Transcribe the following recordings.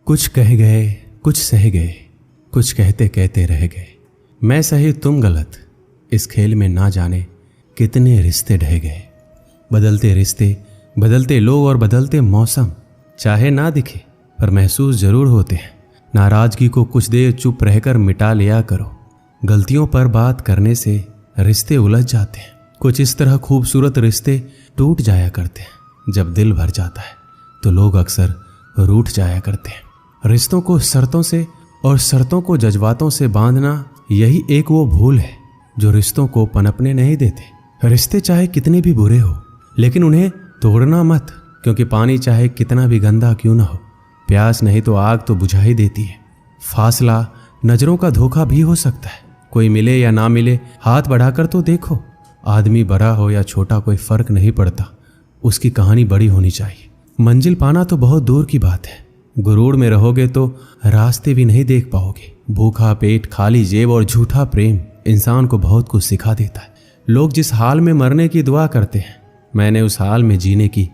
कुछ कह गए, कुछ सह गए, कुछ कहते कहते रह गए। मैं सही तुम गलत, इस खेल में ना जाने कितने रिश्ते ढह गए। बदलते रिश्ते, बदलते लोग और बदलते मौसम, चाहे ना दिखे पर महसूस जरूर होते हैं। नाराजगी को कुछ देर चुप रहकर मिटा लिया करो। गलतियों पर बात करने से रिश्ते उलझ जाते हैं। कुछ इस तरह खूबसूरत रिश्ते टूट जाया करते हैं। जब दिल भर जाता है तो लोग अक्सर रूठ जाया करते हैं। रिश्तों को शर्तों से और शर्तों को जज्बातों से बांधना, यही एक वो भूल है जो रिश्तों को पनपने नहीं देते। रिश्ते चाहे कितने भी बुरे हो, लेकिन उन्हें तोड़ना मत, क्योंकि पानी चाहे कितना भी गंदा क्यों ना हो, प्यास नहीं तो आग तो बुझा ही देती है। फासला, नजरों का धोखा भी हो सकता है। कोई मिले या ना मिले, हाथ बढ़ाकर तो देखो। आदमी बड़ा हो या छोटा कोई फर्क नहीं पड़ता, उसकी कहानी बड़ी होनी चाहिए। मंजिल पाना तो बहुत दूर की बात है। गुरूर में रहोगे तो रास्ते भी नहीं देख पाओगे। भूखा पेट, खाली जेब और झूठा प्रेम इंसान को बहुत कुछ सिखा देता है। लोग जिस हाल में मरने की दुआ करते हैं, मैंने उस हाल में जीने की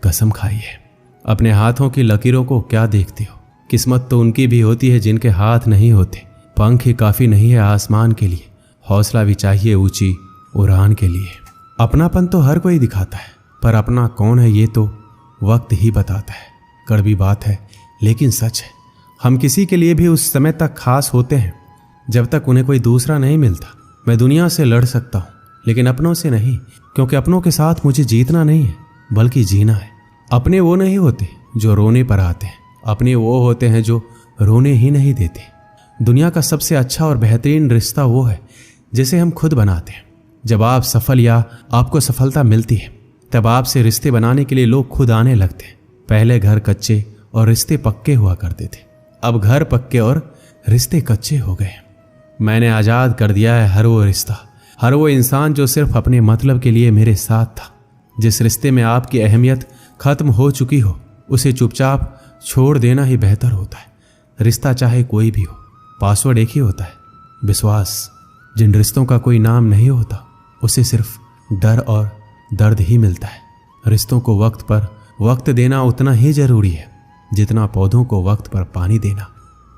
कसम खाई है। अपने हाथों की लकीरों को क्या देखते हो? किस्मत तो उनकी भी होती है जिनके हाथ नहीं होते। पंख ही काफी नहीं है आसमान के लिए, हौसला भी चाहिए ऊंची उड़ान के लिए। अपनापन तो हर कोई दिखाता है, पर अपना कौन है ये तो वक्त ही बताता है। कड़वी बात है लेकिन सच है। हम किसी के लिए भी उस समय तक खास होते हैं जब तक उन्हें कोई दूसरा नहीं मिलता। मैं दुनिया से लड़ सकता हूँ, लेकिन अपनों से नहीं, क्योंकि अपनों के साथ मुझे जीतना नहीं है बल्कि जीना है। अपने वो नहीं होते जो रोने पर आते हैं, अपने वो होते हैं जो रोने ही नहीं देते। दुनिया का सबसे अच्छा और बेहतरीन रिश्ता वो है जिसे हम खुद बनाते हैं। जब आप सफल या आपको सफलता मिलती है, तब आपसे रिश्ते बनाने के लिए लोग खुद आने लगते हैं। पहले घर कच्चे और रिश्ते पक्के हुआ करते थे, अब घर पक्के और रिश्ते कच्चे हो गए। मैंने आज़ाद कर दिया है हर वो रिश्ता, हर वो इंसान जो सिर्फ अपने मतलब के लिए मेरे साथ था। जिस रिश्ते में आपकी अहमियत खत्म हो चुकी हो, उसे चुपचाप छोड़ देना ही बेहतर होता है। रिश्ता चाहे कोई भी हो, पासवर्ड एक ही होता है, विश्वास। जिन रिश्तों का कोई नाम नहीं होता, उसे सिर्फ डर और दर्द ही मिलता है। रिश्तों को वक्त पर वक्त देना उतना ही जरूरी है जितना पौधों को वक्त पर पानी देना।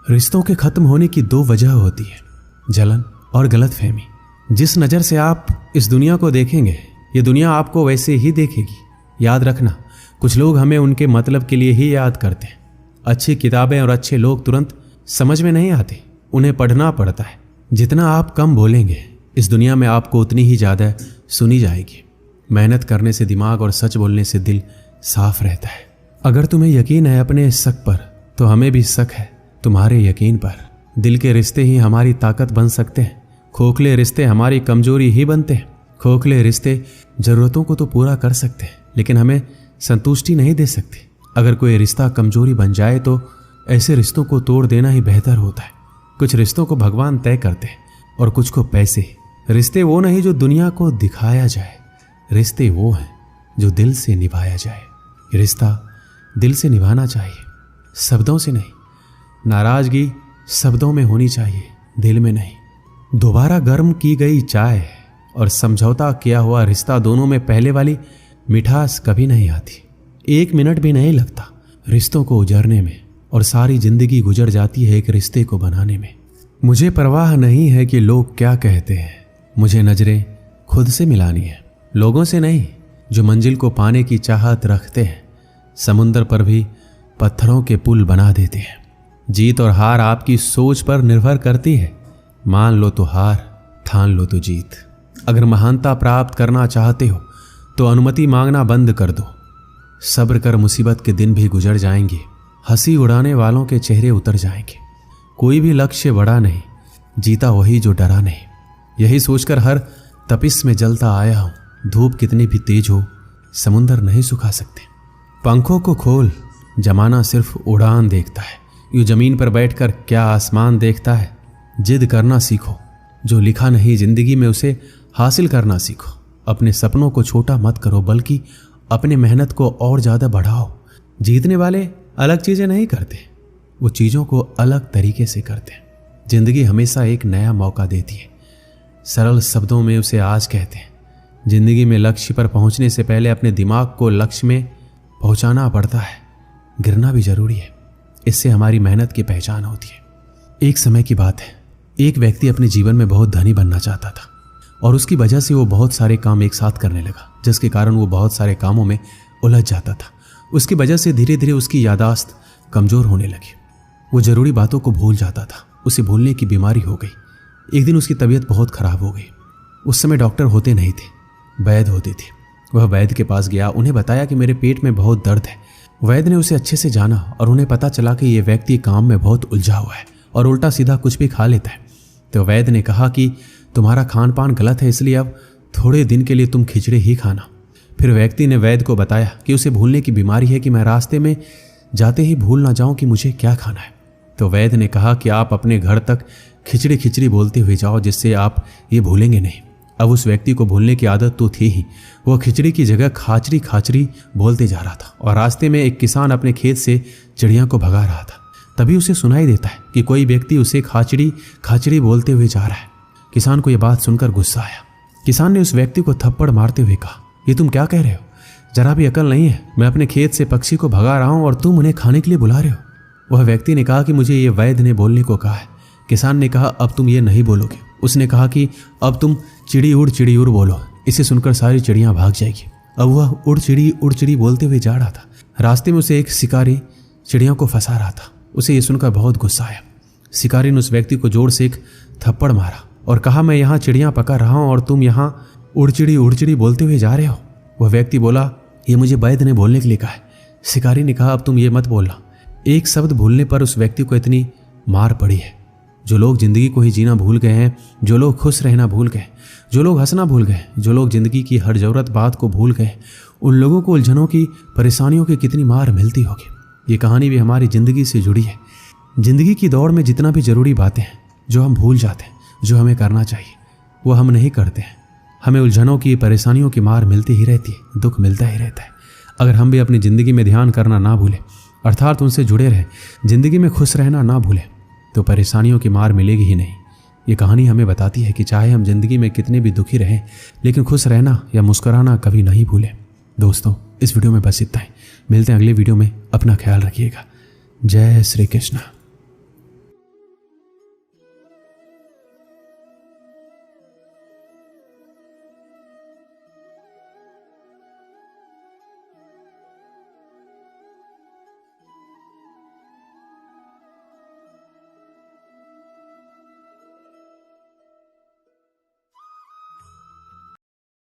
रिश्तों के खत्म होने की दो वजह होती है, जलन और गलतफहमी। जिस नज़र से आप इस दुनिया को देखेंगे, ये दुनिया आपको वैसे ही देखेगी। याद रखना, कुछ लोग हमें उनके मतलब के लिए ही याद करते हैं। अच्छी किताबें और अच्छे लोग तुरंत समझ में नहीं आते, उन्हें पढ़ना पड़ता है। जितना आप कम बोलेंगे, इस दुनिया में आपको उतनी ही ज़्यादा सुनी जाएगी। मेहनत करने से दिमाग और सच बोलने से दिल साफ रहता है। अगर तुम्हें यकीन है अपने शक पर, तो हमें भी शक है तुम्हारे यकीन पर। दिल के रिश्ते ही हमारी ताकत बन सकते हैं, खोखले रिश्ते हमारी कमजोरी ही बनते हैं। खोखले रिश्ते ज़रूरतों को तो पूरा कर सकते हैं, लेकिन हमें संतुष्टि नहीं दे सकते। अगर कोई रिश्ता कमजोरी बन जाए तो ऐसे रिश्तों को तोड़ देना ही बेहतर होता है। कुछ रिश्तों को भगवान तय करते हैं और कुछ को पैसे। रिश्ते वो नहीं जो दुनिया को दिखाया जाए, रिश्ते वो हैं जो दिल से निभाया जाए। रिश्ता दिल से निभाना चाहिए, शब्दों से नहीं। नाराजगी शब्दों में होनी चाहिए, दिल में नहीं। दोबारा गर्म की गई चाय और समझौता किया हुआ रिश्ता, दोनों में पहले वाली मिठास कभी नहीं आती। 1 मिनट भी नहीं लगता रिश्तों को उजरने में, और सारी जिंदगी गुजर जाती है एक रिश्ते को बनाने में। मुझे परवाह नहीं है कि लोग क्या कहते हैं, मुझे नजरें खुद से मिलानी है, लोगों से नहीं जो मंजिल को पाने की चाहत रखते हैं। समुंदर पर भी पत्थरों के पुल बना देते हैं। जीत और हार आपकी सोच पर निर्भर करती है। मान लो तो हार, ठान लो तो जीत। अगर महानता प्राप्त करना चाहते हो तो अनुमति मांगना बंद कर दो। सब्र कर, मुसीबत के दिन भी गुजर जाएंगे, हंसी उड़ाने वालों के चेहरे उतर जाएंगे। कोई भी लक्ष्य बड़ा नहीं, जीता वही जो डरा नहीं। यही सोचकर हर तपिश में जलता आया हूं, धूप कितनी भी तेज हो समुंदर नहीं सुखा सकते। पंखों को खोल, जमाना सिर्फ उड़ान देखता है। यूं जमीन पर बैठकर क्या आसमान देखता है। जिद करना सीखो, जो लिखा नहीं जिंदगी में उसे हासिल करना सीखो। अपने सपनों को छोटा मत करो, बल्कि अपने मेहनत को और ज़्यादा बढ़ाओ। जीतने वाले अलग चीज़ें नहीं करते, वो चीज़ों को अलग तरीके से करते हैं। जिंदगी हमेशा एक नया मौका देती है, सरल शब्दों में उसे आज कहते हैं। जिंदगी में लक्ष्य पर पहुंचने से पहले अपने दिमाग को लक्ष्य में पहुंचाना पड़ता है। गिरना भी जरूरी है, इससे हमारी मेहनत की पहचान होती है। एक समय की बात है, एक व्यक्ति अपने जीवन में बहुत धनी बनना चाहता था और उसकी वजह से वो बहुत सारे काम एक साथ करने लगा, जिसके कारण वो बहुत सारे कामों में उलझ जाता था। उसकी वजह से धीरे धीरे उसकी याददाश्त कमज़ोर होने लगी। वो ज़रूरी बातों को भूल जाता था। उसे भूलने की बीमारी हो गई। एक दिन उसकी तबीयत बहुत ख़राब हो गई। उस समय डॉक्टर होते नहीं थे, वैद्य होते थे। वह वैद्य के पास गया, उन्हें बताया कि मेरे पेट में बहुत दर्द है। वैद्य ने उसे अच्छे से जाना और उन्हें पता चला कि ये व्यक्ति काम में बहुत उलझा हुआ है और उल्टा सीधा कुछ भी खा लेता है। तो वैद्य ने कहा कि तुम्हारा खान पान गलत है, इसलिए अब थोड़े दिन के लिए तुम खिचड़ी ही खाना। फिर व्यक्ति ने वैद्य को बताया कि उसे भूलने की बीमारी है, कि मैं रास्ते में जाते ही भूल ना जाऊं कि मुझे क्या खाना है। तो वैद्य ने कहा कि आप अपने घर तक खिचड़ी खिचड़ी बोलते हुए जाओ, जिससे आप ये भूलेंगे नहीं। अब उस व्यक्ति को भूलने की आदत तो थी ही, वह खिचड़ी की जगह खाचरी खाचरी बोलते जा रहा था। और रास्ते में एक किसान अपने खेत से चिड़िया को भगा रहा था। तभी उसे सुनाई देता है कि कोई व्यक्ति उसे खाचरी खाचरी बोलते हुए जा रहा है। किसान को यह बात सुनकर गुस्सा आया। किसान ने उस व्यक्ति को थप्पड़ मारते हुए कहा, ये तुम क्या कह रहे हो? जरा भी अकल नहीं है। मैं अपने खेत से पक्षी को भगा रहा हूं और तुम उन्हें खाने के लिए बुला रहे हो। वह व्यक्ति ने कहा कि मुझे ये वैद्य ने बोलने को कहा है। किसान ने कहा, अब तुम ये नहीं बोलोगे। उसने कहा कि अब तुम चिड़ी उड़ बोलो। इसे सुनकर सारी चिड़ियां भाग जाएगी। अब वह उड़ चिड़ी बोलते हुए जा रहा था। रास्ते में उसे एक शिकारी चिड़ियों को फंसा रहा था। उसे ये सुनकर बहुत गुस्सा आया। शिकारी ने उस व्यक्ति को जोर से एक थप्पड़ मारा और कहा, मैं यहाँ चिड़ियाँ पका रहा हूँ और तुम यहाँ उड़ चिड़ी बोलते हुए जा रहे हो। वह व्यक्ति बोला, ये मुझे वैद्य ने बोलने के लिए कहा है। शिकारी ने कहा, अब तुम ये मत बोलना। एक शब्द भूलने पर उस व्यक्ति को इतनी मार पड़ी है। जो लोग जिंदगी को ही जीना भूल गए हैं, जो लोग खुश रहना भूल गए, जो लोग हंसना भूल गए, जो लोग जिंदगी की हर जरूरत बात को भूल गए, उन लोगों को उलझनों की परेशानियों की कितनी मार मिलती होगी। ये कहानी भी हमारी ज़िंदगी से जुड़ी है। ज़िंदगी की दौड़ में जितना भी ज़रूरी बातें हैं जो हम भूल जाते हैं, जो हमें करना चाहिए, वो हम नहीं करते हैं। हमें उलझनों की परेशानियों की मार मिलती ही रहती है, दुख मिलता ही रहता है। अगर हम भी अपनी ज़िंदगी में ध्यान करना ना भूलें, अर्थात उनसे जुड़े रहें, ज़िंदगी में खुश रहना ना भूलें, तो परेशानियों की मार मिलेगी ही नहीं। ये कहानी हमें बताती है कि चाहे हम जिंदगी में कितने भी दुखी रहें, लेकिन खुश रहना या मुस्कुराना कभी नहीं भूलें। दोस्तों, इस वीडियो में बस इतना ही। मिलते हैं अगले वीडियो में। अपना ख्याल रखिएगा। जय श्री कृष्ण।